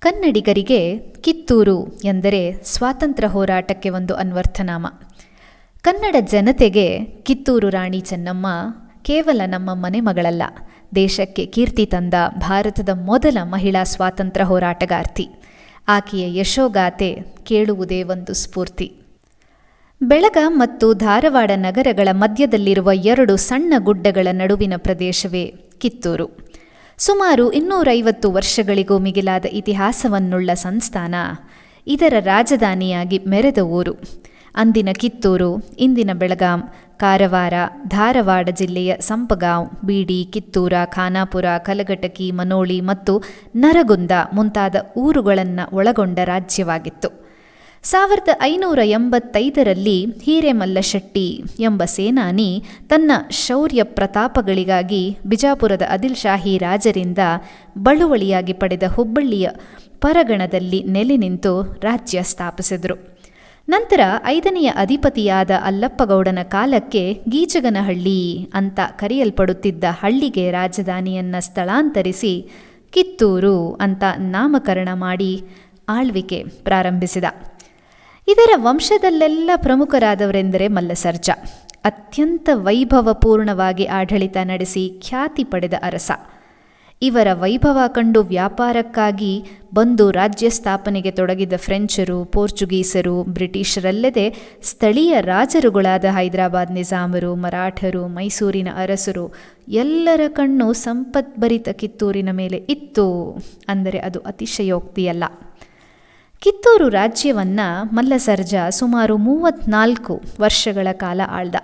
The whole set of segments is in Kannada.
ಕನ್ನಡಿಗರಿಗೆ ಕಿತ್ತೂರು ಎಂದರೆ ಸ್ವಾತಂತ್ರ್ಯ ಹೋರಾಟಕ್ಕೆ ಒಂದು ಅನ್ವರ್ಥನಾಮ. ಕನ್ನಡ ಜನತೆಗೆ ಕಿತ್ತೂರು ರಾಣಿ ಚೆನ್ನಮ್ಮ ಕೇವಲ ನಮ್ಮ ಮನೆ ಮಗಳಲ್ಲ, ದೇಶಕ್ಕೆ ಕೀರ್ತಿ ತಂದ ಭಾರತದ ಮೊದಲ ಮಹಿಳಾ ಸ್ವಾತಂತ್ರ್ಯ ಹೋರಾಟಗಾರ್ತಿ. ಆಕೆಯ ಯಶೋಗಾಥೆ ಕೇಳುವುದೇ ಒಂದು ಸ್ಫೂರ್ತಿ. ಬೆಳಗ ಮತ್ತು ಧಾರವಾಡ ನಗರಗಳ ಮಧ್ಯದಲ್ಲಿರುವ 2 ಸಣ್ಣ ಗುಡ್ಡಗಳ ನಡುವಿನ ಪ್ರದೇಶವೇ ಕಿತ್ತೂರು. ಸುಮಾರು 250 ವರ್ಷಗಳಿಗೂ ಮಿಗಿಲಾದ ಇತಿಹಾಸವನ್ನುಳ್ಳ ಸಂಸ್ಥಾನ, ಇದರ ರಾಜಧಾನಿಯಾಗಿ ಮೆರೆದ ಊರು. ಅಂದಿನ ಕಿತ್ತೂರು ಇಂದಿನ ಬೆಳಗಾಂ, ಕಾರವಾರ, ಧಾರವಾಡ ಜಿಲ್ಲೆಯ ಸಂಪಗಾಂವ್, ಬೀಡಿ, ಕಿತ್ತೂರ, ಖಾನಾಪುರ, ಕಲಘಟಕಿ, ಮನೋಳಿ ಮತ್ತು ನರಗುಂದ ಮುಂತಾದ ಊರುಗಳನ್ನು ಒಳಗೊಂಡ ರಾಜ್ಯವಾಗಿತ್ತು. 1585ರಲ್ಲಿ ಹಿರೇಮಲ್ಲಶೆಟ್ಟಿ ಎಂಬ ಸೇನಾನಿ ತನ್ನ ಶೌರ್ಯ ಪ್ರತಾಪಗಳಿಗಾಗಿ ಬಿಜಾಪುರದ ಆದಿಲ್ ಶಾಹಿ ರಾಜರಿಂದ ಬಳುವಳಿಯಾಗಿ ಪಡೆದ ಹುಬ್ಬಳ್ಳಿಯ ಪರಗಣದಲ್ಲಿ ನೆಲೆ ನಿಂತು ರಾಜ್ಯ ಸ್ಥಾಪಿಸಿದರು. ನಂತರ 5ನೆಯ ಅಧಿಪತಿಯಾದ ಅಲ್ಲಪ್ಪಗೌಡನ ಕಾಲಕ್ಕೆ ಗೀಚಗನಹಳ್ಳಿ ಅಂತ ಕರೆಯಲ್ಪಡುತ್ತಿದ್ದ ಹಳ್ಳಿಗೆ ರಾಜಧಾನಿಯನ್ನು ಸ್ಥಳಾಂತರಿಸಿ ಕಿತ್ತೂರು ಅಂತ ನಾಮಕರಣ ಮಾಡಿ ಆಳ್ವಿಕೆ ಪ್ರಾರಂಭಿಸಿದ. ಇದರ ವಂಶದಲ್ಲೆಲ್ಲ ಪ್ರಮುಖರಾದವರೆಂದರೆ ಮಲ್ಲಸರ್ಜ. ಅತ್ಯಂತ ವೈಭವಪೂರ್ಣವಾಗಿ ಆಡಳಿತ ನಡೆಸಿ ಖ್ಯಾತಿ ಪಡೆದ ಅರಸ. ಇವರ ವೈಭವ ಕಂಡು ವ್ಯಾಪಾರಕ್ಕಾಗಿ ಬಂದು ರಾಜ್ಯ ಸ್ಥಾಪನೆಗೆ ತೊಡಗಿದ ಫ್ರೆಂಚರು, ಪೋರ್ಚುಗೀಸರು, ಬ್ರಿಟಿಷರಲ್ಲದೆ ಸ್ಥಳೀಯ ರಾಜರುಗಳಾದ ಹೈದರಾಬಾದ್ ನಿಜಾಮರು, ಮರಾಠರು, ಮೈಸೂರಿನ ಅರಸರು ಎಲ್ಲರ ಕಣ್ಣು ಸಂಪದ್ಭರಿತ ಕಿತ್ತೂರಿನ ಮೇಲೆ ಇತ್ತು ಅಂದರೆ ಅದು ಅತಿಶಯೋಕ್ತಿಯಲ್ಲ. ಕಿತ್ತೂರು ರಾಜ್ಯವನ್ನು ಮಲ್ಲಸರ್ಜ ಸುಮಾರು 34 ವರ್ಷಗಳ ಕಾಲ ಆಳ್ದ.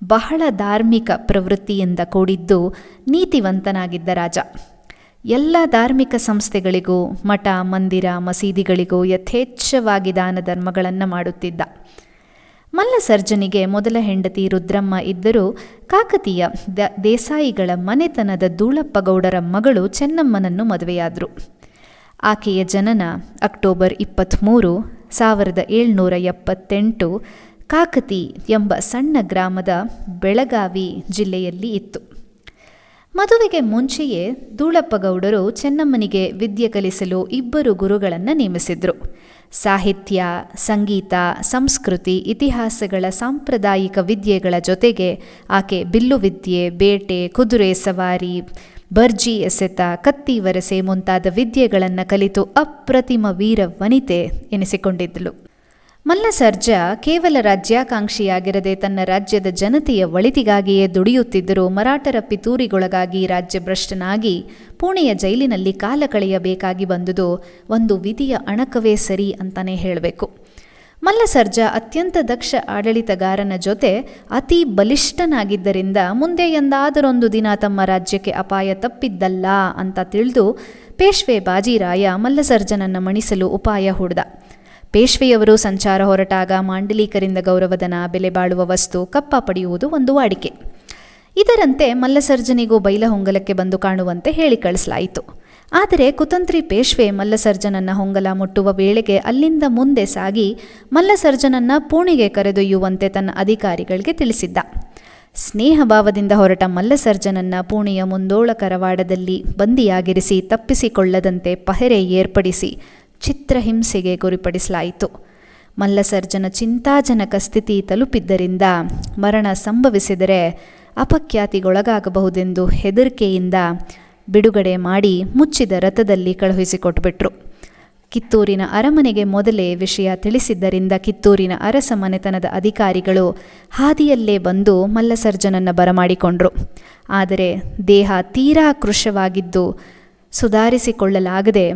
ಬಹಳ ಧಾರ್ಮಿಕ ಪ್ರವೃತ್ತಿಯಿಂದ ಕೂಡಿದ್ದು ನೀತಿವಂತನಾಗಿದ್ದ ರಾಜ. ಎಲ್ಲ ಧಾರ್ಮಿಕ ಸಂಸ್ಥೆಗಳಿಗೂ, ಮಠ, ಮಂದಿರ, ಮಸೀದಿಗಳಿಗೂ ಯಥೇಚ್ಛವಾಗಿ ದಾನ ಧರ್ಮಗಳನ್ನು ಮಾಡುತ್ತಿದ್ದ. ಮಲ್ಲಸರ್ಜನಿಗೆ ಮೊದಲ ಹೆಂಡತಿ ರುದ್ರಮ್ಮ ಇದ್ದರೂ ಕಾಕತೀಯ ದೇಸಾಯಿಗಳ ಮನೆತನದ ಧೂಳಪ್ಪಗೌಡರ ಮಗಳು ಚೆನ್ನಮ್ಮನನ್ನು ಮದುವೆಯಾದರು. ಆಕೆಯ ಜನನ ಅಕ್ಟೋಬರ್ 23, 1778 ಕಾಕತಿ ಎಂಬ ಸಣ್ಣ ಗ್ರಾಮದ ಬೆಳಗಾವಿ ಜಿಲ್ಲೆಯಲ್ಲಿ ಇತ್ತು. ಮದುವೆಗೆ ಮುಂಚೆಯೇ ಧೂಳಪ್ಪಗೌಡರು ಚೆನ್ನಮ್ಮನಿಗೆ ವಿದ್ಯೆ ಕಲಿಸಲು 2 ಗುರುಗಳನ್ನು ನೇಮಿಸಿದ್ರು. ಸಾಹಿತ್ಯ, ಸಂಗೀತ, ಸಂಸ್ಕೃತಿ, ಇತಿಹಾಸಗಳ ಸಾಂಪ್ರದಾಯಿಕ ವಿದ್ಯೆಗಳ ಜೊತೆಗೆ ಆಕೆ ಬಿಲ್ಲು ವಿದ್ಯೆ, ಬೇಟೆ, ಕುದುರೆ ಸವಾರಿ, ಬರ್ಜಿ ಎಸೆತ, ಕತ್ತಿ ವರಸೆ ಮುಂತಾದ ವಿದ್ಯೆಗಳನ್ನು ಕಲಿತು ಅಪ್ರತಿಮ ವೀರ ವನಿತೆ ಎನಿಸಿಕೊಂಡಿದ್ದಳು. ಮಲ್ಲಸರ್ಜ ಕೇವಲ ರಾಜ್ಯಾಕಾಂಕ್ಷಿಯಾಗಿರದೆ ತನ್ನ ರಾಜ್ಯದ ಜನತೆಯ ಒಳಿತಿಗಾಗಿಯೇ ದುಡಿಯುತ್ತಿದ್ದರೂ ಮರಾಠರ ಪಿತೂರಿಗೊಳಗಾಗಿ ರಾಜ್ಯಭ್ರಷ್ಟನಾಗಿ ಪುಣೆಯ ಜೈಲಿನಲ್ಲಿ ಕಾಲ ಕಳೆಯಬೇಕಾಗಿ ಬಂದುದು ಒಂದು ವಿಧಿಯ ಅಣಕವೇ ಸರಿ ಅಂತಾನೆ ಹೇಳಬೇಕು. ಮಲ್ಲಸರ್ಜ ಅತ್ಯಂತ ದಕ್ಷ ಆಡಳಿತಗಾರನ ಜೊತೆ ಅತಿ ಬಲಿಷ್ಠನಾಗಿದ್ದರಿಂದ ಮುಂದೆ ಎಂದಾದರೊಂದು ದಿನ ತಮ್ಮ ರಾಜ್ಯಕ್ಕೆ ಅಪಾಯ ತಪ್ಪಿದ್ದಲ್ಲ ಅಂತ ತಿಳಿದು ಪೇಶ್ವೆ ಬಾಜಿರಾಯ ಮಲ್ಲಸರ್ಜನನ್ನು ಮಣಿಸಲು ಉಪಾಯ ಹೂಡಿದ. ಪೇಶ್ವೆಯವರು ಸಂಚಾರ ಹೊರಟಾಗ ಮಾಂಡಲೀಕರಿಂದ ಗೌರವಧನ, ಬೆಲೆ ಬಾಳುವ ವಸ್ತು, ಕಪ್ಪ ಪಡೆಯುವುದು ಒಂದು ವಾಡಿಕೆ. ಇದರಂತೆ ಮಲ್ಲಸರ್ಜನಿಗೂ ಬೈಲಹೊಂಗಲಕ್ಕೆ ಬಂದು ಕಾಣುವಂತೆ ಹೇಳಿ ಕಳಿಸಲಾಯಿತು. ಆದರೆ ಕುತಂತ್ರಿ ಪೇಶ್ವೆ ಮಲ್ಲಸರ್ಜನನ್ನು ಹೊಂಗಲ ಮುಟ್ಟುವ ವೇಳೆಗೆ ಅಲ್ಲಿಂದ ಮುಂದೆ ಸಾಗಿ ಮಲ್ಲಸರ್ಜನನ್ನು ಪುಣೆಗೆ ಕರೆದೊಯ್ಯುವಂತೆ ತನ್ನ ಅಧಿಕಾರಿಗಳಿಗೆ ತಿಳಿಸಿದ್ದ. ಸ್ನೇಹಭಾವದಿಂದ ಹೊರಟ ಮಲ್ಲಸರ್ಜನನ್ನು ಪುಣೆಯ ಮುಂದೋಳ ಕರವಾಡದಲ್ಲಿ ಬಂದಿಯಾಗಿರಿಸಿ ತಪ್ಪಿಸಿಕೊಳ್ಳದಂತೆ ಪಹರೆ ಏರ್ಪಡಿಸಿ ಚಿತ್ರಹಿಂಸೆಗೆ ಗುರಿಪಡಿಸಲಾಯಿತು. ಮಲ್ಲಸರ್ಜನ ಚಿಂತಾಜನಕ ಸ್ಥಿತಿ ತಲುಪಿದ್ದರಿಂದ ಮರಣ ಸಂಭವಿಸಿದರೆ ಅಪಖ್ಯಾತಿಗೊಳಗಾಗಬಹುದೆಂದು ಹೆದರಿಕೆಯಿಂದ ಬಿಡುಗಡೆ ಮಾಡಿ ಮುಚ್ಚಿದ ರಥದಲ್ಲಿ ಕಳುಹಿಸಿಕೊಟ್ಬಿಟ್ರು. ಕಿತ್ತೂರಿನ ಅರಮನೆಗೆ ಮೊದಲೇ ವಿಷಯ ತಿಳಿಸಿದ್ದರಿಂದ ಕಿತ್ತೂರಿನ ಅರಸ ಮನೆತನದ ಅಧಿಕಾರಿಗಳು ಹಾದಿಯಲ್ಲೇ ಬಂದು ಮಲ್ಲಸರ್ಜನನ್ನು ಬರಮಾಡಿಕೊಂಡ್ರು. ಆದರೆ ದೇಹ ತೀರಾ ಕೃಶವಾಗಿದ್ದು ಸುಧಾರಿಸಿಕೊಳ್ಳಲಾಗದೆ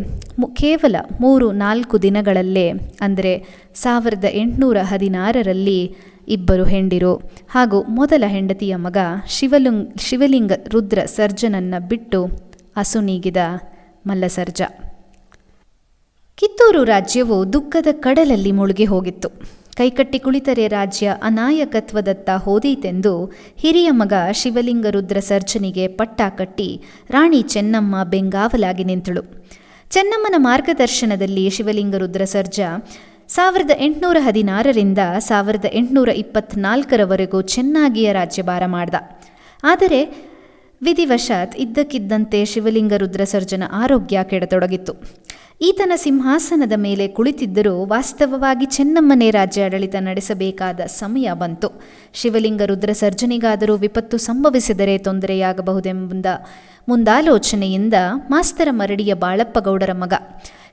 ಕೇವಲ 3-4 ದಿನಗಳಲ್ಲೇ ಅಂದರೆ 1816ರಲ್ಲಿ ಇಬ್ಬರು ಹೆಂಡಿರು ಹಾಗೂ ಮೊದಲ ಹೆಂಡತಿಯ ಮಗ ಶಿವಲಿಂಗ ರುದ್ರ ಸರ್ಜನನ್ನು ಬಿಟ್ಟು ಅಸುನೀಗಿದ ಮಲ್ಲಸರ್ಜ. ಕಿತ್ತೂರು ರಾಜ್ಯವು ದುಃಖದ ಕಡಲಲ್ಲಿ ಮುಳುಗಿ ಹೋಗಿತ್ತು. ಕೈಕಟ್ಟಿ ಕುಳಿತರೆ ರಾಜ್ಯ ಅನಾಯಕತ್ವದತ್ತ ಹೋದೀತೆಂದು ಹಿರಿಯ ಮಗ ಶಿವಲಿಂಗ ರುದ್ರ ಸರ್ಜನಿಗೆ ಪಟ್ಟ ಕಟ್ಟಿ ರಾಣಿ ಚೆನ್ನಮ್ಮ ಬೆಂಗಾವಲಾಗಿ ನಿಂತಳು. ಚೆನ್ನಮ್ಮನ ಮಾರ್ಗದರ್ಶನದಲ್ಲಿ ಶಿವಲಿಂಗ ರುದ್ರ ಸರ್ಜ 1816ರಿಂದ 1824ರವರೆಗೂ ಚೆನ್ನಾಗಿಯ ರಾಜ್ಯಭಾರ ಮಾಡ್ದ. ಆದರೆ ವಿಧಿವಶಾತ್ ಇದ್ದಕ್ಕಿದ್ದಂತೆ ಶಿವಲಿಂಗ ರುದ್ರ ಸರ್ಜನ ಆರೋಗ್ಯ ಕೆಡತೊಡಗಿತ್ತು. ಈತನ ಸಿಂಹಾಸನದ ಮೇಲೆ ಕುಳಿತಿದ್ದರೂ ವಾಸ್ತವವಾಗಿ ಚೆನ್ನಮ್ಮನೇ ರಾಜ್ಯಾಡಳಿತ ನಡೆಸಬೇಕಾದ ಸಮಯ ಬಂತು. ಶಿವಲಿಂಗ ರುದ್ರ ಸರ್ಜನಿಗಾದರೂ ವಿಪತ್ತು ಸಂಭವಿಸಿದರೆ ತೊಂದರೆಯಾಗಬಹುದೆಂಬ ಮುಂದಾಲೋಚನೆಯಿಂದ ಮಾಸ್ತರ ಮರಡಿಯ ಬಾಳಪ್ಪಗೌಡರ ಮಗ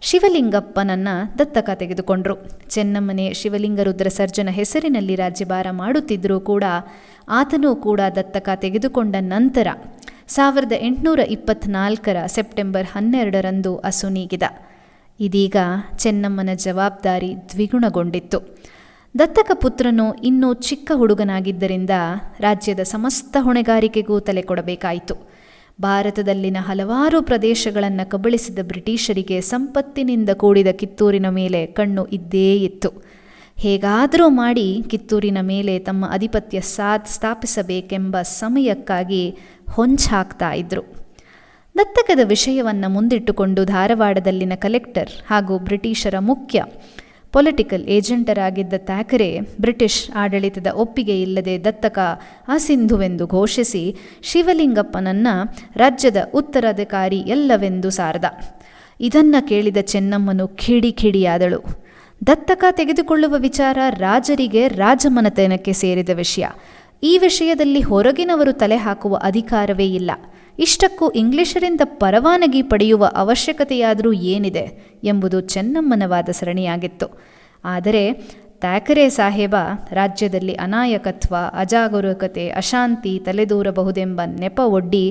ಶಿವಲಿಂಗಪ್ಪನನ್ನು ದತ್ತಕ ತೆಗೆದುಕೊಂಡರು. ಚೆನ್ನಮ್ಮನೇ ಶಿವಲಿಂಗ ರುದ್ರ ಸರ್ಜನ ಹೆಸರಿನಲ್ಲಿ ರಾಜ್ಯಭಾರ ಮಾಡುತ್ತಿದ್ದರೂ ಕೂಡ ಆತನೂ ಕೂಡ ದತ್ತಕ ತೆಗೆದುಕೊಂಡ ನಂತರ 1824ರ ಸೆಪ್ಟೆಂಬರ್ 12ರಂದು ಅಸುನೀಗಿದ. ಇದೀಗ ಚೆನ್ನಮ್ಮನ ಜವಾಬ್ದಾರಿ ದ್ವಿಗುಣಗೊಂಡಿತ್ತು. ದತ್ತಕ ಪುತ್ರನು ಇನ್ನೂ ಚಿಕ್ಕ ಹುಡುಗನಾಗಿದ್ದರಿಂದ ರಾಜ್ಯದ ಸಮಸ್ತ ಹೊಣೆಗಾರಿಕೆಗೂ ತಲೆ ಕೊಡಬೇಕಾಯಿತು. ಭಾರತದಲ್ಲಿನ ಹಲವಾರು ಪ್ರದೇಶಗಳನ್ನು ಕಬಳಿಸಿದ ಬ್ರಿಟಿಷರಿಗೆ ಸಂಪತ್ತಿನಿಂದ ಕೂಡಿದ ಕಿತ್ತೂರಿನ ಮೇಲೆ ಕಣ್ಣು ಇದ್ದೇ ಇತ್ತು. ಹೇಗಾದರೂ ಮಾಡಿ ಕಿತ್ತೂರಿನ ಮೇಲೆ ತಮ್ಮ ಆಧಿಪತ್ಯ ಸ್ಥಾಪಿಸಬೇಕೆಂಬ ಸಮಯಕ್ಕಾಗಿ ಹೊಂಚಾಕ್ತಾ ಇದ್ರು. ದತ್ತಕದ ವಿಷಯವನ್ನು ಮುಂದಿಟ್ಟುಕೊಂಡು ಧಾರವಾಡದಲ್ಲಿನ ಕಲೆಕ್ಟರ್ ಹಾಗೂ ಬ್ರಿಟಿಷರ ಮುಖ್ಯ ಪೊಲಿಟಿಕಲ್ ಏಜೆಂಟರಾಗಿದ್ದ ಥ್ಯಾಕರೆ ಬ್ರಿಟಿಷ್ ಆಡಳಿತದ ಒಪ್ಪಿಗೆ ಇಲ್ಲದೆ ದತ್ತಕ ಅಸಿಂಧುವೆಂದು ಘೋಷಿಸಿ ಶಿವಲಿಂಗಪ್ಪನನ್ನು ರಾಜ್ಯದ ಉತ್ತರಾಧಿಕಾರಿ ಎಲ್ಲವೆಂದು ಸಾರದ. ಇದನ್ನು ಕೇಳಿದ ಚೆನ್ನಮ್ಮನು ಕಿಡಿಯಾದಳು. ದತ್ತಕ ತೆಗೆದುಕೊಳ್ಳುವ ವಿಚಾರ ರಾಜರಿಗೆ ರಾಜಮನೆತನಕ್ಕೆ ಸೇರಿದ ವಿಷಯ. ಈ ವಿಷಯದಲ್ಲಿ ಹೊರಗಿನವರು ತಲೆ ಹಾಕುವ ಅಧಿಕಾರವೇ ಇಲ್ಲ. ಇಷ್ಟಕ್ಕೂ ಇಂಗ್ಲಿಷರಿಂದ ಪರವಾನಗಿ ಪಡೆಯುವ ಅವಶ್ಯಕತೆಯಾದರೂ ಏನಿದೆ ಎಂಬುದು ಚೆನ್ನಮ್ಮನ ವಾದ ಸರಣಿಯಾಗಿತ್ತು. ಆದರೆ ಥ್ಯಾಕರೆ ಸಾಹೇಬ ರಾಜ್ಯದಲ್ಲಿ ಅನಾಯಕತ್ವ, ಅಜಾಗರೂಕತೆ, ಅಶಾಂತಿ ತಲೆದೂರಬಹುದೆಂಬ ನೆಪ ಒಡ್ಡಿ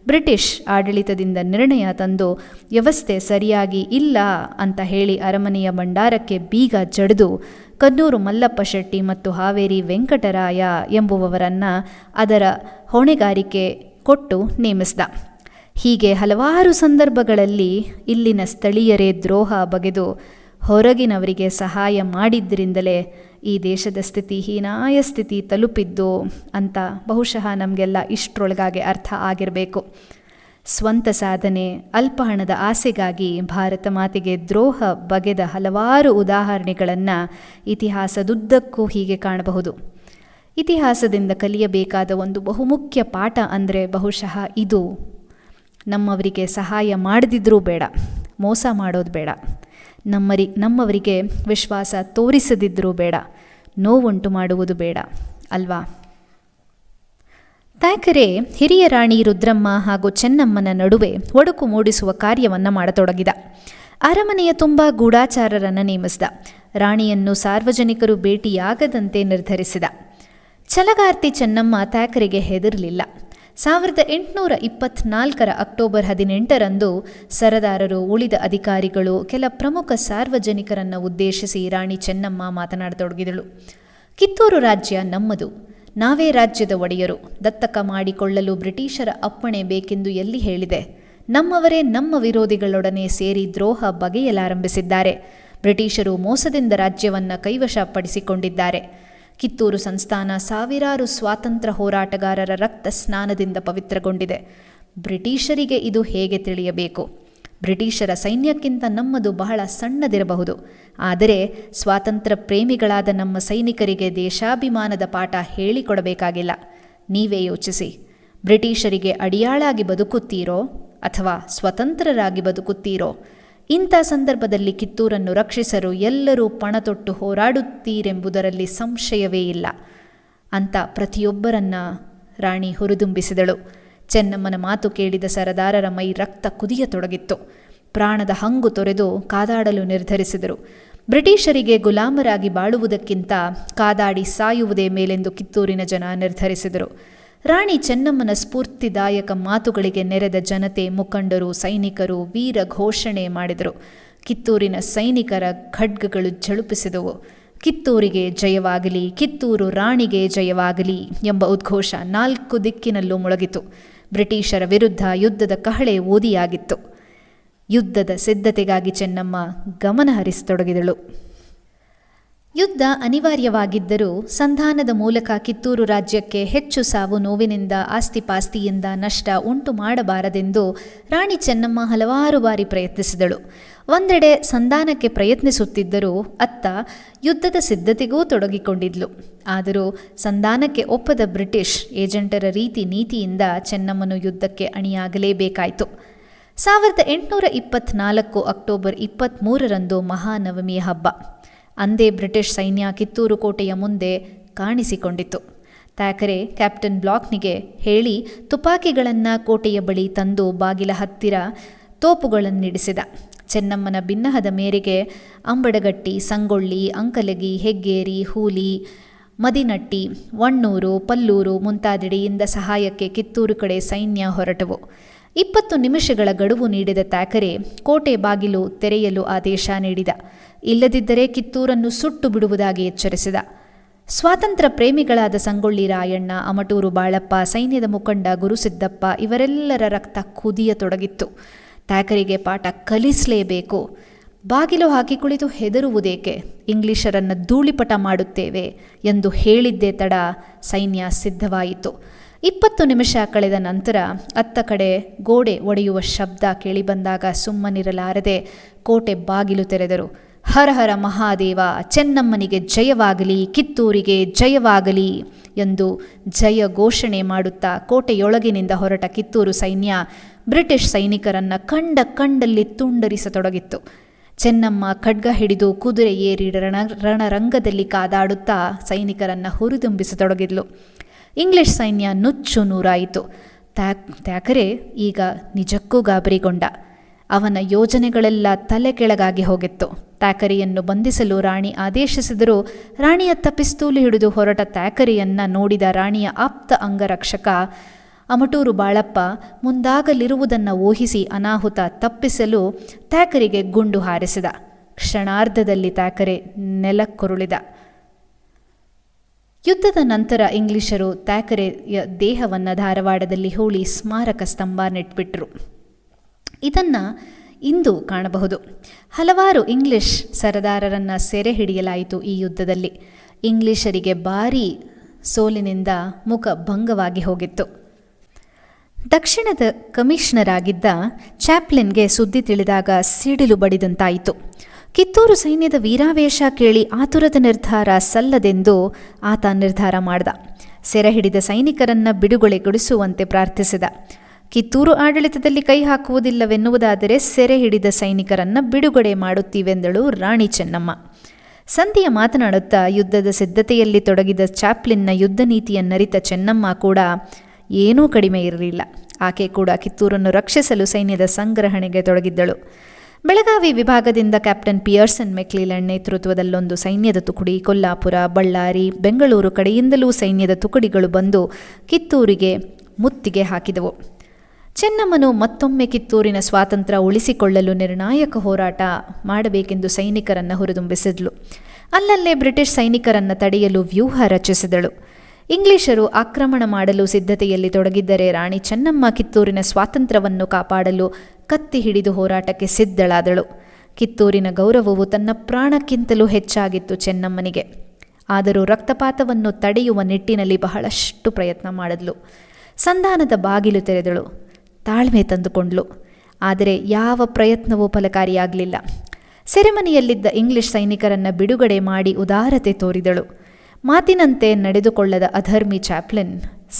ಬ್ರಿಟಿಷ್ ಆಡಳಿತದಿಂದ ನಿರ್ಣಯ ತಂದು ವ್ಯವಸ್ಥೆ ಸರಿಯಾಗಿ ಇಲ್ಲ ಅಂತ ಹೇಳಿ ಅರಮನೆಯ ಭಂಡಾರಕ್ಕೆ ಬೀಗ ಜಡಿದು ಕನ್ನೂರು ಮಲ್ಲಪ್ಪ ಶೆಟ್ಟಿ ಮತ್ತು ಹಾವೇರಿ ವೆಂಕಟರಾಯ ಎಂಬುವವರನ್ನು ಅದರ ಹೊಣೆಗಾರಿಕೆ ಕೊಟ್ಟು ನೇಮಿಸಿದ. ಹೀಗೆ ಹಲವಾರು ಸಂದರ್ಭಗಳಲ್ಲಿ ಇಲ್ಲಿನ ಸ್ಥಳೀಯರೇ ದ್ರೋಹ ಬಗೆದು ಹೊರಗಿನವರಿಗೆ ಸಹಾಯ ಮಾಡಿದ್ದರಿಂದಲೇ ಈ ದೇಶದ ಸ್ಥಿತಿ ಹೀನಾಯ ಸ್ಥಿತಿ ತಲುಪಿದ್ದು ಅಂತ ಬಹುಶಃ ನಮಗೆಲ್ಲ ಇಷ್ಟರೊಳಗಾಗಿ ಅರ್ಥ ಆಗಿರಬೇಕು. ಸ್ವಂತ ಸಾಧನೆ, ಅಲ್ಪ ಹಣದ ಆಸೆಗಾಗಿ ಭಾರತ ಮಾತೆಗೆ ದ್ರೋಹ ಬಗೆದ ಹಲವಾರು ಉದಾಹರಣೆಗಳನ್ನು ಇತಿಹಾಸದುದ್ದಕ್ಕೂ ಹೀಗೆ ಕಾಣಬಹುದು. ಇತಿಹಾಸದಿಂದ ಕಲಿಯಬೇಕಾದ ಒಂದು ಬಹುಮುಖ್ಯ ಪಾಠ ಅಂದರೆ ಬಹುಶಃ ಇದು: ನಮ್ಮವರಿಗೆ ಸಹಾಯ ಮಾಡದಿದ್ರೂ ಬೇಡ, ಮೋಸ ಮಾಡೋದು ಬೇಡ, ನಮ್ಮವರಿಗೆ ವಿಶ್ವಾಸ ತೋರಿಸದಿದ್ದರೂ ಬೇಡ, ನೋವುಂಟು ಮಾಡುವುದು ಬೇಡ ಅಲ್ವಾ? ಥ್ಯಾಕರೆ ಹಿರಿಯ ರಾಣಿ ರುದ್ರಮ್ಮ ಹಾಗೂ ಚೆನ್ನಮ್ಮನ ನಡುವೆ ಒಡಕು ಮೂಡಿಸುವ ಕಾರ್ಯವನ್ನು ಮಾಡತೊಡಗಿದ. ಅರಮನೆಯ ತುಂಬ ಗೂಢಾಚಾರರನ್ನು ನೇಮಿಸಿದ. ರಾಣಿಯನ್ನು ಸಾರ್ವಜನಿಕರು ಭೇಟಿಯಾಗದಂತೆ ನಿರ್ಧರಿಸಿದ. ಛಲಗಾರ್ತಿ ಚೆನ್ನಮ್ಮ ಥ್ಯಾಕರೆಗೆ ಹೆದರಲಿಲ್ಲ. 1824ರ ಅಕ್ಟೋಬರ್ 18ರಂದು ಸರದಾರರು, ಉಳಿದ ಅಧಿಕಾರಿಗಳು, ಕೆಲ ಪ್ರಮುಖ ಸಾರ್ವಜನಿಕರನ್ನು ಉದ್ದೇಶಿಸಿ ರಾಣಿ ಚೆನ್ನಮ್ಮ ಮಾತನಾಡತೊಡಗಿದಳು. ಕಿತ್ತೂರು ರಾಜ್ಯ ನಮ್ಮದು, ನಾವೇ ರಾಜ್ಯದ ಒಡೆಯರು. ದತ್ತಕ ಮಾಡಿಕೊಳ್ಳಲು ಬ್ರಿಟಿಷರ ಅಪ್ಪಣೆ ಬೇಕೆಂದು ಎಲ್ಲಿ ಹೇಳಿದೆ? ನಮ್ಮವರೇ ನಮ್ಮ ವಿರೋಧಿಗಳೊಡನೆ ಸೇರಿ ದ್ರೋಹ ಬಗೆಯಲಾರಂಭಿಸಿದ್ದಾರೆ. ಬ್ರಿಟಿಷರು ಮೋಸದಿಂದ ರಾಜ್ಯವನ್ನು ಕೈವಶಪಡಿಸಿಕೊಂಡಿದ್ದಾರೆ. ಕಿತ್ತೂರು ಸಂಸ್ಥಾನ ಸಾವಿರಾರು ಸ್ವಾತಂತ್ರ್ಯ ಹೋರಾಟಗಾರರ ರಕ್ತ ಸ್ನಾನದಿಂದ ಪವಿತ್ರಗೊಂಡಿದೆ. ಬ್ರಿಟಿಷರಿಗೆ ಇದು ಹೇಗೆ ತಿಳಿಯಬೇಕು? ಬ್ರಿಟಿಷರ ಸೈನ್ಯಕ್ಕಿಂತ ನಮ್ಮದು ಬಹಳ ಸಣ್ಣದಿರಬಹುದು, ಆದರೆ ಸ್ವಾತಂತ್ರ್ಯ ಪ್ರೇಮಿಗಳಾದ ನಮ್ಮ ಸೈನಿಕರಿಗೆ ದೇಶಾಭಿಮಾನದ ಪಾಠ ಹೇಳಿಕೊಡಬೇಕಾಗಿಲ್ಲ. ನೀವೇ ಯೋಚಿಸಿ, ಬ್ರಿಟಿಷರಿಗೆ ಅಡಿಯಾಳಾಗಿ ಬದುಕುತ್ತೀರೋ ಅಥವಾ ಸ್ವತಂತ್ರರಾಗಿ ಬದುಕುತ್ತೀರೋ? ಇಂಥ ಸಂದರ್ಭದಲ್ಲಿ ಕಿತ್ತೂರನ್ನು ರಕ್ಷಿಸಲು ಎಲ್ಲರೂ ಪಣತೊಟ್ಟು ಹೋರಾಡುತ್ತೀರೆಂಬುದರಲ್ಲಿ ಸಂಶಯವೇ ಇಲ್ಲ ಅಂತ ಪ್ರತಿಯೊಬ್ಬರನ್ನ ರಾಣಿ ಹುರಿದುಂಬಿಸಿದಳು. ಚೆನ್ನಮ್ಮನ ಮಾತು ಕೇಳಿದ ಸರದಾರರ ಮೈ ರಕ್ತ ಕುದಿಯತೊಡಗಿತ್ತು. ಪ್ರಾಣದ ಹಂಗು ತೊರೆದು ಕಾದಾಡಲು ನಿರ್ಧರಿಸಿದರು. ಬ್ರಿಟಿಷರಿಗೆ ಗುಲಾಮರಾಗಿ ಬಾಳುವುದಕ್ಕಿಂತ ಕಾದಾಡಿ ಸಾಯುವುದೇ ಮೇಲೆಂದು ಕಿತ್ತೂರಿನ ಜನ ನಿರ್ಧರಿಸಿದರು. ರಾಣಿ ಚೆನ್ನಮ್ಮನ ಸ್ಫೂರ್ತಿದಾಯಕ ಮಾತುಗಳಿಗೆ ನೆರೆದ ಜನತೆ, ಮುಖಂಡರು, ಸೈನಿಕರು ವೀರ ಘೋಷಣೆ ಮಾಡಿದರು. ಕಿತ್ತೂರಿನ ಸೈನಿಕರ ಖಡ್ಗಗಳು ಝಳುಪಿಸಿದವು. ಕಿತ್ತೂರಿಗೆ ಜಯವಾಗಲಿ, ಕಿತ್ತೂರು ರಾಣಿಗೆ ಜಯವಾಗಲಿ ಎಂಬ ಉದ್ಘೋಷ 4 ದಿಕ್ಕಿನಲ್ಲೂ ಮೊಳಗಿತು. ಬ್ರಿಟಿಷರ ವಿರುದ್ಧ ಯುದ್ಧದ ಕಹಳೆ ಊದಿಯಾಗಿತ್ತು. ಯುದ್ಧದ ಸಿದ್ಧತೆಗಾಗಿ ಚೆನ್ನಮ್ಮ ಗಮನ ಹರಿಸತೊಡಗಿದಳು. ಯುದ್ಧ ಅನಿವಾರ್ಯವಾಗಿದ್ದರೂ ಸಂಧಾನದ ಮೂಲಕ ಕಿತ್ತೂರು ರಾಜ್ಯಕ್ಕೆ ಹೆಚ್ಚು ಸಾವು ನೋವಿನಿಂದ, ಆಸ್ತಿಪಾಸ್ತಿಯಿಂದ ನಷ್ಟ ಉಂಟು ಮಾಡಬಾರದೆಂದು ರಾಣಿ ಚೆನ್ನಮ್ಮ ಹಲವಾರು ಬಾರಿ ಪ್ರಯತ್ನಿಸಿದಳು. ಒಂದೆಡೆ ಸಂಧಾನಕ್ಕೆ ಪ್ರಯತ್ನಿಸುತ್ತಿದ್ದರೂ ಅತ್ತ ಯುದ್ಧದ ಸಿದ್ಧತೆಗೂ ತೊಡಗಿಕೊಂಡಿದ್ಲು. ಆದರೂ ಸಂಧಾನಕ್ಕೆ ಒಪ್ಪದ ಬ್ರಿಟಿಷ್ ಏಜೆಂಟರ ನೀತಿಯಿಂದ ಚೆನ್ನಮ್ಮನು ಯುದ್ಧಕ್ಕೆ ಅಣಿಯಾಗಲೇಬೇಕಾಯಿತು. 1824 ಅಕ್ಟೋಬರ್ 23ರಂದು ಮಹಾನವಮಿಯ ಹಬ್ಬ. ಅಂದೇ ಬ್ರಿಟಿಷ್ ಸೈನ್ಯ ಕಿತ್ತೂರು ಕೋಟೆಯ ಮುಂದೆ ಕಾಣಿಸಿಕೊಂಡಿತು. ಥ್ಯಾಕರೆ ಕ್ಯಾಪ್ಟನ್ ಬ್ಲಾಕ್ನಿಗೆ ಹೇಳಿ ತುಪಾಕಿಗಳನ್ನು ಕೋಟೆಯ ಬಳಿ ತಂದು ಬಾಗಿಲ ಹತ್ತಿರ ತೋಪುಗಳನ್ನಿಡಿಸಿದ. ಚೆನ್ನಮ್ಮನ ಬಿನ್ನಹದ ಮೇರೆಗೆ ಅಂಬಡಗಟ್ಟಿ, ಸಂಗೊಳ್ಳಿ, ಅಂಕಲಗಿ, ಹೆಗ್ಗೇರಿ, ಹೂಲಿ, ಮದಿನಟ್ಟಿ, ವಣ್ಣೂರು, ಪಲ್ಲೂರು ಮುಂತಾದೆಡೆಯಿಂದ ಸಹಾಯಕ್ಕೆ ಕಿತ್ತೂರು ಕಡೆ ಸೈನ್ಯ ಹೊರಟವು. 20 ನಿಮಿಷಗಳ ಗಡುವು ನೀಡಿದ ಥ್ಯಾಕರೆ ಕೋಟೆ ಬಾಗಿಲು ತೆರೆಯಲು ಆದೇಶ ನೀಡಿದ. ಇಲ್ಲದಿದ್ದರೆ ಕಿತ್ತೂರನ್ನು ಸುಟ್ಟು ಬಿಡುವುದಾಗಿ ಎಚ್ಚರಿಸಿದ. ಸ್ವಾತಂತ್ರ್ಯ ಪ್ರೇಮಿಗಳಾದ ಸಂಗೊಳ್ಳಿ ರಾಯಣ್ಣ, ಅಮಟೂರು ಬಾಳಪ್ಪ, ಸೈನ್ಯದ ಮುಖಂಡ ಗುರುಸಿದ್ದಪ್ಪ ಇವರೆಲ್ಲರ ರಕ್ತ ಕುದಿಯತೊಡಗಿತ್ತು. ಥ್ಯಾಕರೆಗೆ ಪಾಠ ಕಲಿಸಲೇಬೇಕು. ಬಾಗಿಲು ಹಾಕಿ ಕುಳಿತು ಹೆದರುವುದೇಕೆ, ಇಂಗ್ಲಿಷರನ್ನು ಧೂಳಿಪಟ ಮಾಡುತ್ತೇವೆ ಎಂದು ಹೇಳಿದ್ದೇ ತಡ ಸೈನ್ಯ ಸಿದ್ಧವಾಯಿತು. 20 ನಿಮಿಷ ಕಳೆದ ನಂತರ ಅತ್ತ ಕಡೆ ಗೋಡೆ ಒಡೆಯುವ ಶಬ್ದ ಕೇಳಿಬಂದಾಗ ಸುಮ್ಮನಿರಲಾರದೆ ಕೋಟೆ ಬಾಗಿಲು ತೆರೆದರು. ಹರ ಹರ ಮಹಾದೇವ, ಚೆನ್ನಮ್ಮನಿಗೆ ಜಯವಾಗಲಿ, ಕಿತ್ತೂರಿಗೆ ಜಯವಾಗಲಿ ಎಂದು ಜಯ ಘೋಷಣೆ ಮಾಡುತ್ತಾ ಕೋಟೆಯೊಳಗಿನಿಂದ ಹೊರಟ ಕಿತ್ತೂರು ಸೈನ್ಯ ಬ್ರಿಟಿಷ್ ಸೈನಿಕರನ್ನು ಕಂಡಲ್ಲಿ ತುಂಡರಿಸತೊಡಗಿತ್ತು. ಚೆನ್ನಮ್ಮ ಖಡ್ಗ ಹಿಡಿದು ಕುದುರೆ ಏರಿ ರಣರಂಗದಲ್ಲಿ ಕಾದಾಡುತ್ತಾ ಸೈನಿಕರನ್ನು ಹುರಿದುಂಬಿಸತೊಡಗಿದ್ಲು. ಇಂಗ್ಲಿಷ್ ಸೈನ್ಯ ನುಚ್ಚು ನೂರಾಯಿತು. ಥ್ಯಾಕರೆ ಈಗ ನಿಜಕ್ಕೂ ಗಾಬರಿಗೊಂಡ. ಅವನ ಯೋಜನೆಗಳೆಲ್ಲ ತಲೆ ಕೆಳಗಾಗಿ ಹೋಗಿತ್ತು. ಥ್ಯಾಕರೆಯನ್ನು ಬಂಧಿಸಲು ರಾಣಿ ಆದೇಶಿಸಿದರೂ ರಾಣಿಯತ್ತ ಪಿಸ್ತೂಲು ಹಿಡಿದು ಹೊರಟ ಥ್ಯಾಕರೆಯನ್ನು ನೋಡಿದ ರಾಣಿಯ ಆಪ್ತ ಅಂಗರಕ್ಷಕ ಅಮಟೂರು ಬಾಳಪ್ಪ ಮುಂದಾಗಲಿರುವುದನ್ನು ಊಹಿಸಿ ಅನಾಹುತ ತಪ್ಪಿಸಲು ಥ್ಯಾಕರೆಗೆ ಗುಂಡು ಹಾರಿಸಿದ. ಕ್ಷಣಾರ್ಧದಲ್ಲಿ ಥ್ಯಾಕರೆ ನೆಲಕ್ಕುರುಳಿದ. ಯುದ್ಧದ ನಂತರ ಇಂಗ್ಲಿಷರು ಥ್ಯಾಕರೆಯ ದೇಹವನ್ನು ಧಾರವಾಡದಲ್ಲಿ ಹೂಳಿ ಸ್ಮಾರಕ ಸ್ತಂಭ ನೆಟ್ಬಿಟ್ರು. ಇದನ್ನು ಇಂದು ಕಾಣಬಹುದು. ಹಲವಾರು ಇಂಗ್ಲಿಷ್ ಸರದಾರರನ್ನು ಸೆರೆ ಹಿಡಿಯಲಾಯಿತು ಈ ಯುದ್ಧದಲ್ಲಿ. ಇಂಗ್ಲಿಷರಿಗೆ ಭಾರೀ ಸೋಲಿನಿಂದ ಮುಖ ಭಂಗವಾಗಿ ಹೋಗಿತ್ತು. ದಕ್ಷಿಣದ ಕಮಿಷನರ್ ಆಗಿದ್ದ ಚಾಪ್ಲಿನ್ಗೆ ಸುದ್ದಿ ತಿಳಿದಾಗ ಸಿಡಿಲು ಬಡಿದಂತಾಯಿತು. ಕಿತ್ತೂರು ಸೈನ್ಯದ ವೀರಾವೇಶ ಕೇಳಿ ಆತುರದ ನಿರ್ಧಾರ ಸಲ್ಲದೆಂದು ಆತ ನಿರ್ಧಾರ ಮಾಡ್ದ. ಸೆರೆ ಹಿಡಿದ ಸೈನಿಕರನ್ನು ಬಿಡುಗಡೆಗೊಳಿಸುವಂತೆ ಪ್ರಾರ್ಥಿಸಿದ. ಕಿತ್ತೂರು ಆಡಳಿತದಲ್ಲಿ ಕೈ ಹಾಕುವುದಿಲ್ಲವೆನ್ನುವುದಾದರೆ ಸೆರೆ ಹಿಡಿದ ಸೈನಿಕರನ್ನು ಬಿಡುಗಡೆ ಮಾಡುತ್ತೀವೆಂದಳು ರಾಣಿ ಚೆನ್ನಮ್ಮ. ಸಂಧಿಯ ಮಾತನಾಡುತ್ತಾ ಯುದ್ಧದ ಸಿದ್ಧತೆಯಲ್ಲಿ ತೊಡಗಿದ ಚಾಪ್ಲಿನ್ನ ಯುದ್ಧ ನೀತಿಯನ್ನರಿತ ಚೆನ್ನಮ್ಮ ಕೂಡ ಏನೂ ಕಡಿಮೆ ಇರಲಿಲ್ಲ. ಆಕೆ ಕೂಡ ಕಿತ್ತೂರನ್ನು ರಕ್ಷಿಸಲು ಸೈನ್ಯದ ಸಂಗ್ರಹಣೆಗೆ ತೊಡಗಿದ್ದಳು. ಬೆಳಗಾವಿ ವಿಭಾಗದಿಂದ ಕ್ಯಾಪ್ಟನ್ ಪಿಯರ್ಸನ್ ಮೆಕ್ಲಿಲ್ಯಾಂಡ್ ನೇತೃತ್ವದಲ್ಲೊಂದು ಸೈನ್ಯದ ತುಕಡಿ, ಕೊಲ್ಲಾಪುರ, ಬಳ್ಳಾರಿ, ಬೆಂಗಳೂರು ಕಡೆಯಿಂದಲೂ ಸೈನ್ಯದ ತುಕಡಿಗಳು ಬಂದು ಕಿತ್ತೂರಿಗೆ ಮುತ್ತಿಗೆ ಹಾಕಿದವು. ಚೆನ್ನಮ್ಮನು ಮತ್ತೊಮ್ಮೆ ಕಿತ್ತೂರಿನ ಸ್ವಾತಂತ್ರ್ಯ ಉಳಿಸಿಕೊಳ್ಳಲು ನಿರ್ಣಾಯಕ ಹೋರಾಟ ಮಾಡಬೇಕೆಂದು ಸೈನಿಕರನ್ನು ಹುರಿದುಂಬಿಸಿದಳು. ಅಲ್ಲಲ್ಲೇ ಬ್ರಿಟಿಷ್ ಸೈನಿಕರನ್ನು ತಡೆಯಲು ವ್ಯೂಹ ರಚಿಸಿದಳು. ಇಂಗ್ಲಿಷರು ಆಕ್ರಮಣ ಮಾಡಲು ಸಿದ್ಧತೆಯಲ್ಲಿ ತೊಡಗಿದ್ದರೆ ರಾಣಿ ಚೆನ್ನಮ್ಮ ಕಿತ್ತೂರಿನ ಸ್ವಾತಂತ್ರ್ಯವನ್ನು ಕಾಪಾಡಲು ಕತ್ತಿ ಹಿಡಿದು ಹೋರಾಟಕ್ಕೆ ಸಿದ್ಧಳಾದಳು. ಕಿತ್ತೂರಿನ ಗೌರವವು ತನ್ನ ಪ್ರಾಣಕ್ಕಿಂತಲೂ ಹೆಚ್ಚಾಗಿತ್ತು ಚೆನ್ನಮ್ಮನಿಗೆ. ಆದರೂ ರಕ್ತಪಾತವನ್ನು ತಡೆಯುವ ನಿಟ್ಟಿನಲ್ಲಿ ಬಹಳಷ್ಟು ಪ್ರಯತ್ನ ಮಾಡಿದ್ಲು. ಸಂಧಾನದ ಬಾಗಿಲು ತೆರೆದಳು. ತಾಳ್ಮೆ ತಂದುಕೊಂಡ್ಳು. ಆದರೆ ಯಾವ ಪ್ರಯತ್ನವೂ ಫಲಕಾರಿಯಾಗಲಿಲ್ಲ. ಸೆರೆಮನೆಯಲ್ಲಿದ್ದ ಇಂಗ್ಲಿಷ್ ಸೈನಿಕರನ್ನು ಬಿಡುಗಡೆ ಮಾಡಿ ಉದಾರತೆ ತೋರಿದಳು. ಮಾತಿನಂತೆ ನಡೆದುಕೊಳ್ಳದ ಅಧರ್ಮಿ ಚಾಪ್ಲಿನ್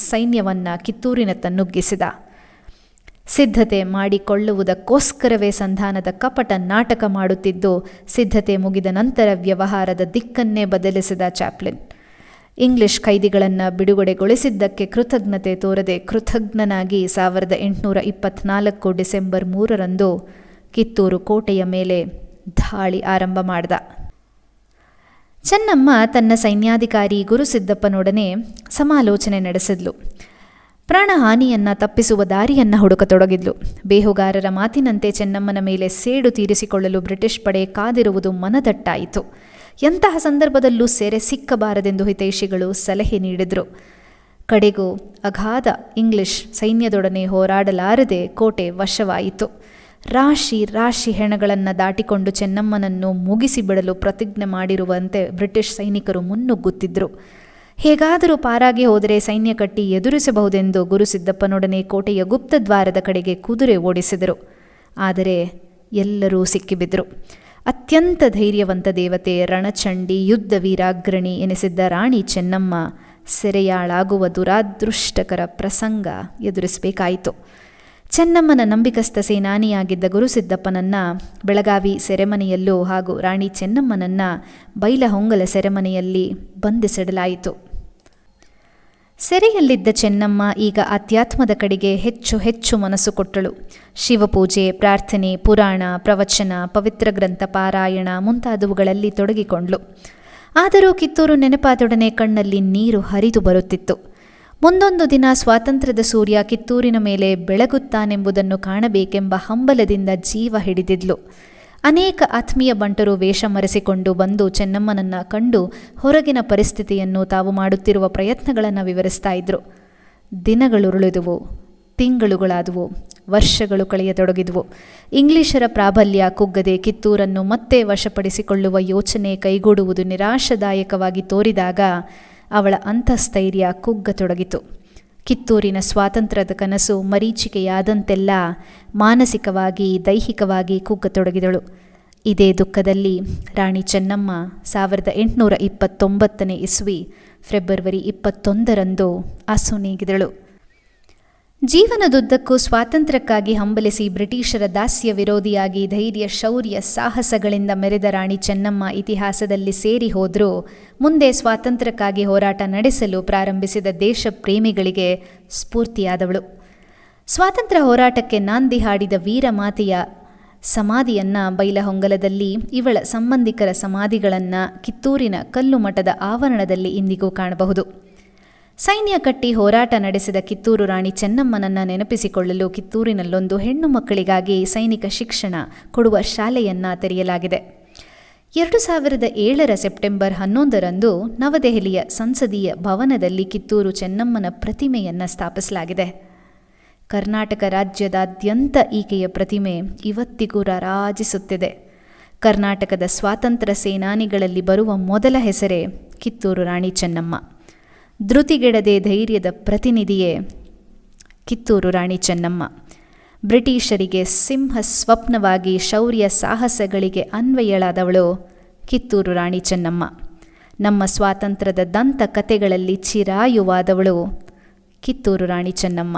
ಸೈನ್ಯವನ್ನು ಕಿತ್ತೂರಿನತ್ತ ನುಗ್ಗಿಸಿದ. ಸಿದ್ಧತೆ ಮಾಡಿಕೊಳ್ಳುವುದಕ್ಕೋಸ್ಕರವೇ ಸಂಧಾನದ ಕಪಟ ನಾಟಕ ಮಾಡುತ್ತಿದ್ದು, ಸಿದ್ಧತೆ ಮುಗಿದ ನಂತರ ವ್ಯವಹಾರದ ದಿಕ್ಕನ್ನೇ ಬದಲಿಸಿದ ಚಾಪ್ಲಿನ್. ಇಂಗ್ಲಿಷ್ ಖೈದಿಗಳನ್ನು ಬಿಡುಗಡೆಗೊಳಿಸಿದ್ದಕ್ಕೆ ಕೃತಜ್ಞತೆ ತೋರದೆ ಕೃತಜ್ಞನಾಗಿ 1824 ಡಿಸೆಂಬರ್ 3ರಂದು ಕಿತ್ತೂರು ಕೋಟೆಯ ಮೇಲೆ ದಾಳಿ ಆರಂಭ ಮಾಡಿದ. ಚೆನ್ನಮ್ಮ ತನ್ನ ಸೈನ್ಯಾಧಿಕಾರಿ ಗುರುಸಿದ್ದಪ್ಪನೊಡನೆ ಸಮಾಲೋಚನೆ ನಡೆಸಿದ್ಲು. ಪ್ರಾಣಹಾನಿಯನ್ನು ತಪ್ಪಿಸುವ ದಾರಿಯನ್ನು ಹುಡುಕತೊಡಗಿದ್ಲು. ಬೇಹುಗಾರರ ಮಾತಿನಂತೆ ಚೆನ್ನಮ್ಮನ ಮೇಲೆ ಸೇಡು ತೀರಿಸಿಕೊಳ್ಳಲು ಬ್ರಿಟಿಷ್ ಪಡೆ ಕಾದಿರುವುದು ಮನದಟ್ಟಾಯಿತು. ಎಂತಹ ಸಂದರ್ಭದಲ್ಲೂ ಸೆರೆ ಸಿಕ್ಕಬಾರದೆಂದು ಹಿತೈಷಿಗಳು ಸಲಹೆ ನೀಡಿದರು. ಕಡೆಗೂ ಅಗಾಧ ಇಂಗ್ಲಿಷ್ ಸೈನ್ಯದೊಡನೆ ಹೋರಾಡಲಾರದೆ ಕೋಟೆ ವಶವಾಯಿತು. ರಾಶಿ ರಾಶಿ ಹೆಣಗಳನ್ನು ದಾಟಿಕೊಂಡು ಚೆನ್ನಮ್ಮನನ್ನು ಮುಗಿಸಿಬಿಡಲು ಪ್ರತಿಜ್ಞೆ ಮಾಡಿರುವಂತೆ ಬ್ರಿಟಿಷ್ ಸೈನಿಕರು ಮುನ್ನುಗ್ಗುತ್ತಿದ್ದರು. ಹೇಗಾದರೂ ಪಾರಾಗಿ ಹೋದರೆ ಸೈನ್ಯ ಕಟ್ಟಿ ಎದುರಿಸಬಹುದೆಂದು ಗುರುಸಿದ್ದಪ್ಪನೊಡನೆ ಕೋಟೆಯ ಗುಪ್ತದ್ವಾರದ ಕಡೆಗೆ ಕುದುರೆ ಓಡಿಸಿದರು. ಆದರೆ ಎಲ್ಲರೂ ಸಿಕ್ಕಿಬಿದ್ದರು. ಅತ್ಯಂತ ಧೈರ್ಯವಂತ ದೇವತೆ, ರಣಚಂಡಿ, ಯುದ್ಧ ವೀರಾಗ್ರಣಿ ಎನಿಸಿದ್ದ ರಾಣಿ ಚೆನ್ನಮ್ಮ ಸೆರೆಯಾಳಾಗುವ ದುರಾದೃಷ್ಟಕರ ಪ್ರಸಂಗ ಎದುರಿಸಬೇಕಾಯಿತು. ಚೆನ್ನಮ್ಮನ ನಂಬಿಕಸ್ಥ ಸೇನಾನಿಯಾಗಿದ್ದ ಗುರುಸಿದ್ದಪ್ಪನನ್ನು ಬೆಳಗಾವಿ ಸೆರೆಮನೆಯಲ್ಲೂ ಹಾಗೂ ರಾಣಿ ಚೆನ್ನಮ್ಮನನ್ನು ಬೈಲಹೊಂಗಲ ಸೆರೆಮನೆಯಲ್ಲಿ ಬಂಧಿಸಿಡಲಾಯಿತು. ಸೆರೆಯಲ್ಲಿದ್ದ ಚೆನ್ನಮ್ಮ ಈಗ ಅಧ್ಯಾತ್ಮದ ಕಡೆಗೆ ಹೆಚ್ಚು ಹೆಚ್ಚು ಮನಸ್ಸು ಕೊಟ್ಟಳು. ಶಿವಪೂಜೆ, ಪ್ರಾರ್ಥನೆ, ಪುರಾಣ, ಪ್ರವಚನ, ಪವಿತ್ರ ಗ್ರಂಥ ಪಾರಾಯಣ ಮುಂತಾದವುಗಳಲ್ಲಿ ತೊಡಗಿಕೊಂಡ್ಳು. ಆದರೂ ಕಿತ್ತೂರು ನೆನಪಾದೊಡನೆ ಕಣ್ಣಲ್ಲಿ ನೀರು ಹರಿದು ಬರುತ್ತಿತ್ತು. ಮುಂದೊಂದು ದಿನ ಸ್ವಾತಂತ್ರ್ಯದ ಸೂರ್ಯ ಕಿತ್ತೂರಿನ ಮೇಲೆ ಬೆಳಗುತ್ತಾನೆಂಬುದನ್ನು ಕಾಣಬೇಕೆಂಬ ಹಂಬಲದಿಂದ ಜೀವ ಹಿಡಿದಿದ್ಲು. ಅನೇಕ ಆತ್ಮೀಯ ಬಂಟರು ವೇಷ ಮರೆಸಿಕೊಂಡು ಬಂದು ಚೆನ್ನಮ್ಮನನ್ನು ಕಂಡು ಹೊರಗಿನ ಪರಿಸ್ಥಿತಿಯನ್ನು, ತಾವು ಮಾಡುತ್ತಿರುವ ಪ್ರಯತ್ನಗಳನ್ನು ವಿವರಿಸ್ತಾ ಇದ್ರು. ದಿನಗಳುರುಳಿದುವು, ತಿಂಗಳುಗಳಾದವು, ವರ್ಷಗಳು ಕಳೆಯತೊಡಗಿದವು. ಇಂಗ್ಲಿಷರ ಪ್ರಾಬಲ್ಯ ಕುಗ್ಗದೆ ಕಿತ್ತೂರನ್ನು ಮತ್ತೆ ವಶಪಡಿಸಿಕೊಳ್ಳುವ ಯೋಚನೆ ಕೈಗೂಡುವುದು ನಿರಾಶಾದಾಯಕವಾಗಿ ತೋರಿದಾಗ ಅವಳ ಅಂತಸ್ಥೈರ್ಯ ಕುಗ್ಗತೊಡಗಿತು. ಕಿತ್ತೂರಿನ ಸ್ವಾತಂತ್ರ್ಯದ ಕನಸು ಮರೀಚಿಕೆಯಾದಂತೆಲ್ಲ ಮಾನಸಿಕವಾಗಿ, ದೈಹಿಕವಾಗಿ ಕುಗ್ಗತೊಡಗಿದಳು. ಇದೇ ದುಃಖದಲ್ಲಿ ರಾಣಿ ಚೆನ್ನಮ್ಮ 1829 ಇಸ್ವಿ ಫೆಬ್ರವರಿ 21ರಂದು ಅಸುನೀಗಿದಳು. ಜೀವನದುದ್ದಕ್ಕೂ ಸ್ವಾತಂತ್ರ್ಯಕ್ಕಾಗಿ ಹಂಬಲಿಸಿ ಬ್ರಿಟಿಷರ ದಾಸ್ಯ ವಿರೋಧಿಯಾಗಿ ಧೈರ್ಯ, ಶೌರ್ಯ, ಸಾಹಸಗಳಿಂದ ಮೆರೆದ ರಾಣಿ ಚೆನ್ನಮ್ಮ ಇತಿಹಾಸದಲ್ಲಿ ಸೇರಿ ಹೋದರೂ ಮುಂದೆ ಸ್ವಾತಂತ್ರ್ಯಕ್ಕಾಗಿ ಹೋರಾಟ ನಡೆಸಲು ಪ್ರಾರಂಭಿಸಿದ ದೇಶ ಪ್ರೇಮಿಗಳಿಗೆ ಸ್ಫೂರ್ತಿಯಾದವಳು. ಸ್ವಾತಂತ್ರ್ಯ ಹೋರಾಟಕ್ಕೆ ನಾಂದಿ ಹಾಡಿದ ವೀರಮಾತೆಯ ಸಮಾಧಿಯನ್ನು ಬೈಲಹೊಂಗಲದಲ್ಲಿ, ಇವಳ ಸಂಬಂಧಿಕರ ಸಮಾಧಿಗಳನ್ನು ಕಿತ್ತೂರಿನ ಕಲ್ಲುಮಠದ ಆವರಣದಲ್ಲಿ ಇಂದಿಗೂ ಕಾಣಬಹುದು. ಸೈನ್ಯ ಕಟ್ಟಿ ಹೋರಾಟ ನಡೆಸಿದ ಕಿತ್ತೂರು ರಾಣಿ ಚೆನ್ನಮ್ಮನನ್ನು ನೆನಪಿಸಿಕೊಳ್ಳಲು ಕಿತ್ತೂರಿನಲ್ಲೊಂದು ಹೆಣ್ಣು ಮಕ್ಕಳಿಗಾಗಿ ಸೈನಿಕ ಶಿಕ್ಷಣ ಕೊಡುವ ಶಾಲೆಯನ್ನು ತೆರೆಯಲಾಗಿದೆ. 2007 ಸೆಪ್ಟೆಂಬರ್ 11ರಂದು ನವದೆಹಲಿಯ ಸಂಸದೀಯ ಭವನದಲ್ಲಿ ಕಿತ್ತೂರು ಚೆನ್ನಮ್ಮನ ಪ್ರತಿಮೆಯನ್ನು ಸ್ಥಾಪಿಸಲಾಗಿದೆ. ಕರ್ನಾಟಕ ರಾಜ್ಯದಾದ್ಯಂತ ಈಕೆಯ ಪ್ರತಿಮೆ ಇವತ್ತಿಗೂ ರಾರಾಜಿಸುತ್ತಿದೆ. ಕರ್ನಾಟಕದ ಸ್ವಾತಂತ್ರ್ಯ ಸೇನಾನಿಗಳಲ್ಲಿ ಬರುವ ಮೊದಲ ಹೆಸರೇ ಕಿತ್ತೂರು ರಾಣಿ ಚೆನ್ನಮ್ಮ. ಧೃತಿಗೆಡದೆ ಧೈರ್ಯದ ಪ್ರತಿನಿಧಿಯೇ ಕಿತ್ತೂರು ರಾಣಿ ಚೆನ್ನಮ್ಮ. ಬ್ರಿಟಿಷರಿಗೆ ಸಿಂಹ ಸ್ವಪ್ನವಾಗಿ ಶೌರ್ಯ ಸಾಹಸಗಳಿಗೆ ಅನ್ವಯಳಾದವಳು ಕಿತ್ತೂರು ರಾಣಿ ಚೆನ್ನಮ್ಮ. ನಮ್ಮ ಸ್ವಾತಂತ್ರ್ಯದ ದಂತ ಕಥೆಗಳಲ್ಲಿ ಚಿರಾಯುವಾದವಳು ಕಿತ್ತೂರು ರಾಣಿ ಚೆನ್ನಮ್ಮ.